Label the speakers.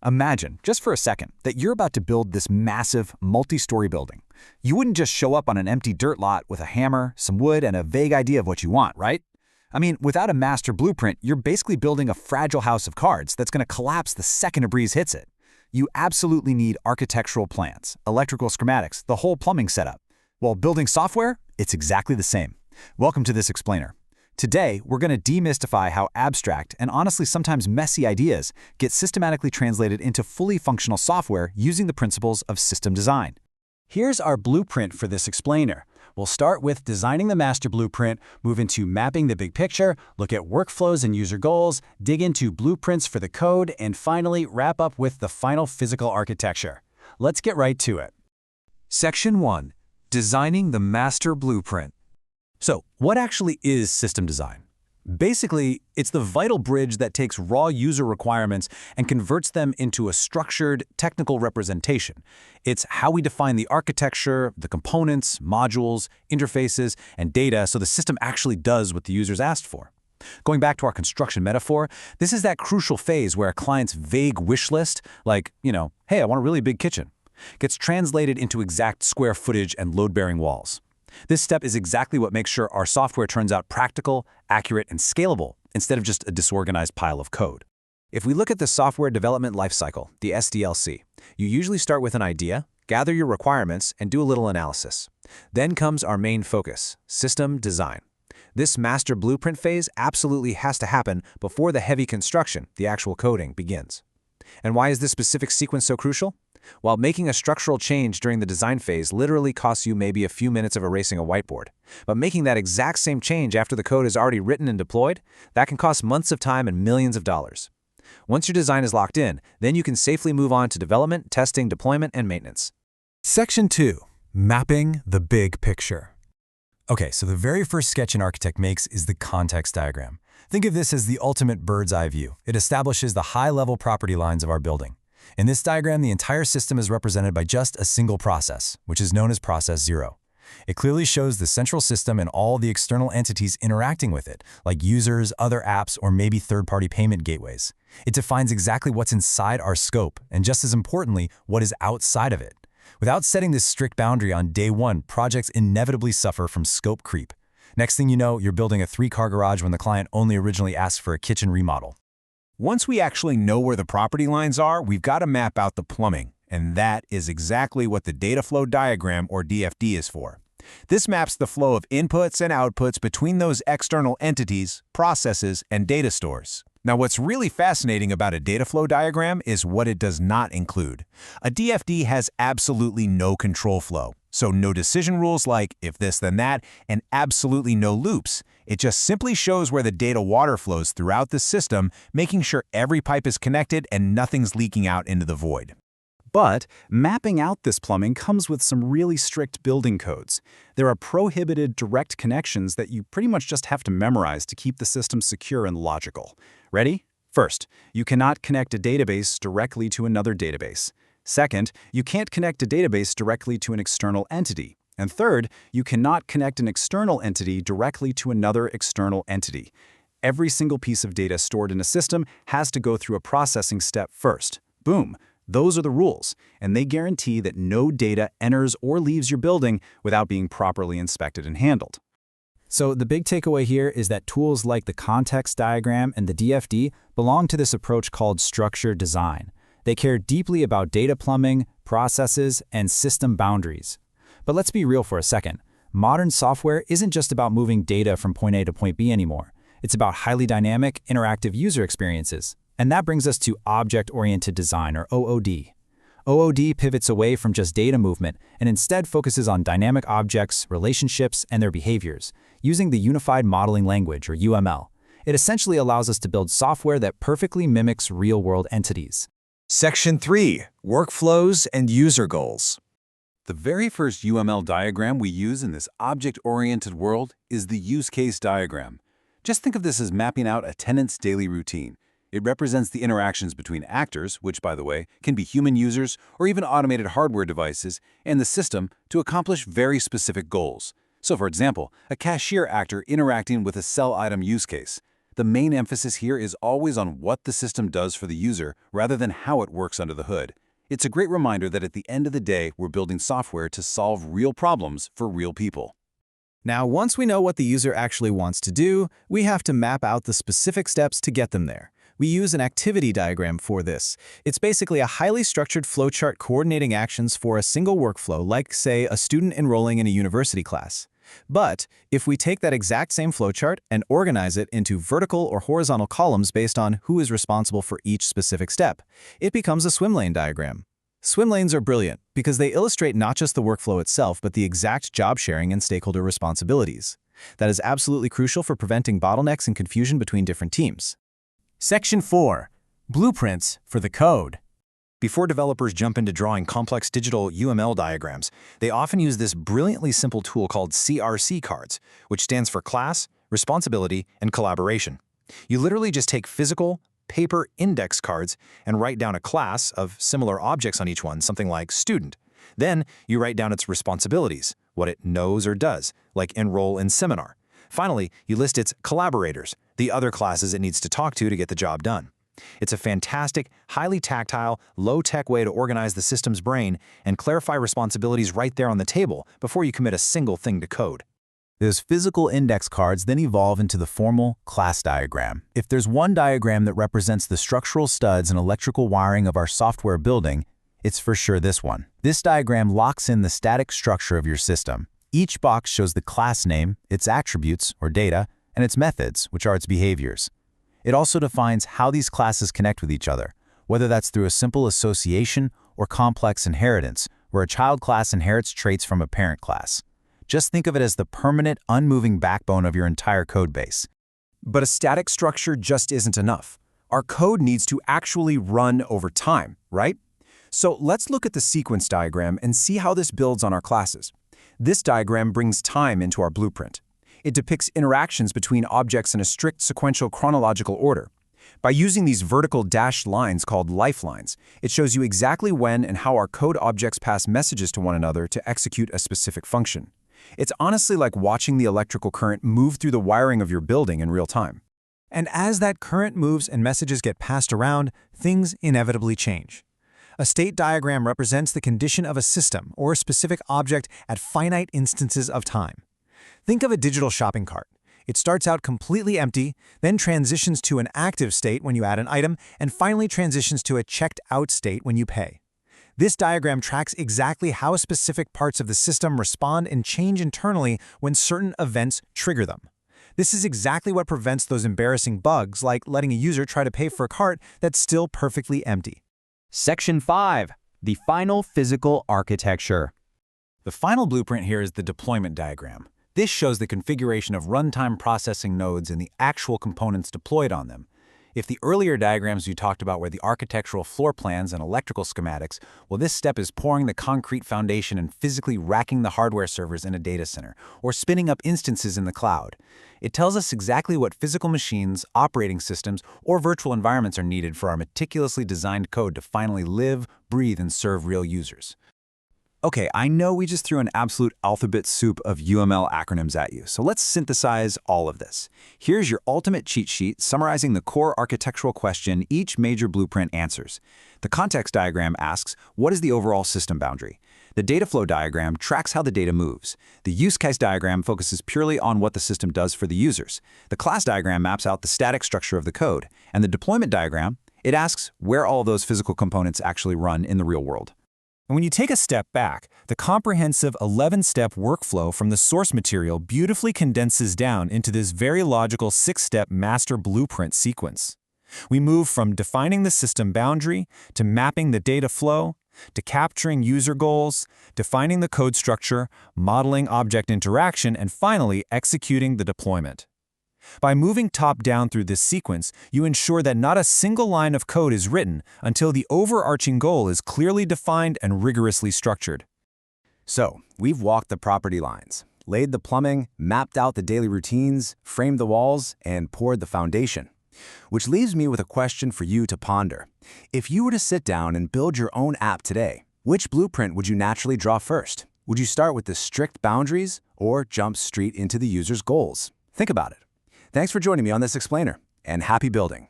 Speaker 1: Imagine, just for a second, that you're about to build this massive, multi-story building. You wouldn't just show up on an empty dirt lot with a hammer, some wood, and a vague idea of what you want, right? I mean, without a master blueprint, you're basically building a fragile house of cards that's going to collapse the second a breeze hits it. You absolutely need architectural plans, electrical schematics, the whole plumbing setup. While building software, it's exactly the same. Welcome to this explainer. Today, we're going to demystify how abstract and honestly sometimes messy ideas get systematically translated into fully functional software using the principles of system design.
Speaker 2: Here's our blueprint for this explainer. We'll start with designing the master blueprint, move into mapping the big picture, look at workflows and user goals, dig into blueprints for the code, and finally wrap up with the final physical architecture. Let's get right to it.
Speaker 3: Section 1. Designing the master blueprint.
Speaker 2: So, what actually is system design? Basically, it's the vital bridge that takes raw user requirements and converts them into a structured, technical representation. It's how we define the architecture, the components, modules, interfaces, and data so the system actually does what the users asked for. Going back to our construction metaphor, this is that crucial phase where a client's vague wish list, like, hey, I want a really big kitchen, gets translated into exact square footage and load-bearing walls. This step is exactly what makes sure our software turns out practical, accurate, and scalable, instead of just a disorganized pile of code. If we look at the software development lifecycle, the SDLC, you usually start with an idea, gather your requirements, and do a little analysis. Then comes our main focus, system design. This master blueprint phase absolutely has to happen before the heavy construction, the actual coding, begins. And why is this specific sequence so crucial? While making a structural change during the design phase literally costs you maybe a few minutes of erasing a whiteboard, but making that exact same change after the code is already written and deployed, that can cost months of time and millions of dollars. Once your design is locked in, then you can safely move on to development, testing, deployment, and maintenance.
Speaker 3: Section 2. Mapping the big picture. Okay, so the very first sketch an architect makes is the context diagram. Think of this as the ultimate bird's eye view. It establishes the high-level property lines of our building. In this diagram, the entire system is represented by just a single process, which is known as process 0. It clearly shows the central system and all the external entities interacting with it, like users, other apps, or maybe third-party payment gateways. It defines exactly what's inside our scope, and just as importantly, what is outside of it. Without setting this strict boundary on day one, projects inevitably suffer from scope creep. Next thing you know, you're building a 3-car garage when the client only originally asked for a kitchen remodel.
Speaker 4: Once we actually know where the property lines are, we've got to map out the plumbing, and that is exactly what the data flow diagram, or DFD, is for. This maps the flow of inputs and outputs between those external entities, processes, and data stores. Now, what's really fascinating about a data flow diagram is what it does not include. A DFD has absolutely no control flow, so no decision rules like if this then that, and absolutely no loops. It just simply shows where the data water flows throughout the system, making sure every pipe is connected and nothing's leaking out into the void.
Speaker 2: But mapping out this plumbing comes with some really strict building codes. There are prohibited direct connections that you pretty much just have to memorize to keep the system secure and logical. Ready? First, you cannot connect a database directly to another database. Second, you can't connect a database directly to an external entity. And third, you cannot connect an external entity directly to another external entity. Every single piece of data stored in a system has to go through a processing step first. Boom. Those are the rules, and they guarantee that no data enters or leaves your building without being properly inspected and handled. So the big takeaway here is that tools like the context diagram and the DFD belong to this approach called structured design. They care deeply about data plumbing, processes, and system boundaries. But let's be real for a second. Modern software isn't just about moving data from point A to point B anymore. It's about highly dynamic, interactive user experiences. And that brings us to object-oriented design, or OOD. OOD pivots away from just data movement and instead focuses on dynamic objects, relationships, and their behaviors, using the Unified Modeling Language, or UML. It essentially allows us to build software that perfectly mimics real-world entities.
Speaker 4: Section 3. Workflows and user goals.
Speaker 3: The very first UML diagram we use in this object-oriented world is the use case diagram. Just think of this as mapping out a tenant's daily routine. It represents the interactions between actors, which, by the way, can be human users or even automated hardware devices, and the system to accomplish very specific goals. So, for example, a cashier actor interacting with a sell item use case.
Speaker 5: The main emphasis here is always on what the system does for the user rather than how it works under the hood. It's a great reminder that at the end of the day, we're building software to solve real problems for real people.
Speaker 2: Now, once we know what the user actually wants to do, we have to map out the specific steps to get them there. We use an activity diagram for this. It's basically a highly structured flowchart coordinating actions for a single workflow, like, say, a student enrolling in a university class. But if we take that exact same flowchart and organize it into vertical or horizontal columns based on who is responsible for each specific step, it becomes a swimlane diagram. Swimlanes are brilliant because they illustrate not just the workflow itself, but the exact job sharing and stakeholder responsibilities. That is absolutely crucial for preventing bottlenecks and confusion between different teams.
Speaker 3: Section 4. Blueprints for the code.
Speaker 2: Before developers jump into drawing complex digital UML diagrams, they often use this brilliantly simple tool called CRC cards, which stands for Class, Responsibility, and Collaboration. You literally just take physical, paper index cards and write down a class of similar objects on each one, something like student. Then you write down its responsibilities, what it knows or does, like enroll in seminar. Finally, you list its collaborators, the other classes it needs to talk to get the job done. It's a fantastic, highly tactile, low-tech way to organize the system's brain and clarify responsibilities right there on the table before you commit a single thing to code.
Speaker 1: Those physical index cards then evolve into the formal class diagram. If there's one diagram that represents the structural studs and electrical wiring of our software building, it's for sure this one. This diagram locks in the static structure of your system. Each box shows the class name, its attributes, or data, and its methods, which are its behaviors. It also defines how these classes connect with each other, whether that's through a simple association or complex inheritance, where a child class inherits traits from a parent class. Just think of it as the permanent, unmoving backbone of your entire code base.
Speaker 5: But a static structure just isn't enough. Our code needs to actually run over time, right? So let's look at the sequence diagram and see how this builds on our classes. This diagram brings time into our blueprint. It depicts interactions between objects in a strict sequential chronological order. By using these vertical dashed lines called lifelines, it shows you exactly when and how our code objects pass messages to one another to execute a specific function. It's honestly like watching the electrical current move through the wiring of your building in real time.
Speaker 3: And as that current moves and messages get passed around, things inevitably change. A state diagram represents the condition of a system or a specific object at finite instances of time. Think of a digital shopping cart. It starts out completely empty, then transitions to an active state when you add an item, and finally transitions to a checked-out state when you pay. This diagram tracks exactly how specific parts of the system respond and change internally when certain events trigger them. This is exactly what prevents those embarrassing bugs, like letting a user try to pay for a cart that's still perfectly empty.
Speaker 1: Section 5. The final physical architecture.
Speaker 5: The final blueprint here is the deployment diagram. This shows the configuration of runtime processing nodes and the actual components deployed on them. If the earlier diagrams you talked about were the architectural floor plans and electrical schematics, well, this step is pouring the concrete foundation and physically racking the hardware servers in a data center, or spinning up instances in the cloud. It tells us exactly what physical machines, operating systems, or virtual environments are needed for our meticulously designed code to finally live, breathe, and serve real users. Okay, I know we just threw an absolute alphabet soup of UML acronyms at you, so let's synthesize all of this. Here's your ultimate cheat sheet summarizing the core architectural question each major blueprint answers. The context diagram asks, what is the overall system boundary? The data flow diagram tracks how the data moves. The use case diagram focuses purely on what the system does for the users. The class diagram maps out the static structure of the code. And the deployment diagram, it asks where all those physical components actually run in the real world.
Speaker 3: And when you take a step back, the comprehensive 11-step workflow from the source material beautifully condenses down into this very logical 6-step master blueprint sequence. We move from defining the system boundary, to mapping the data flow, to capturing user goals, defining the code structure, modeling object interaction, and finally executing the deployment. By moving top-down through this sequence, you ensure that not a single line of code is written until the overarching goal is clearly defined and rigorously structured.
Speaker 5: So, we've walked the property lines, laid the plumbing, mapped out the daily routines, framed the walls, and poured the foundation. Which leaves me with a question for you to ponder. If you were to sit down and build your own app today, which blueprint would you naturally draw first? Would you start with the strict boundaries or jump straight into the user's goals? Think about it. Thanks for joining me on this explainer.
Speaker 4: and happy building.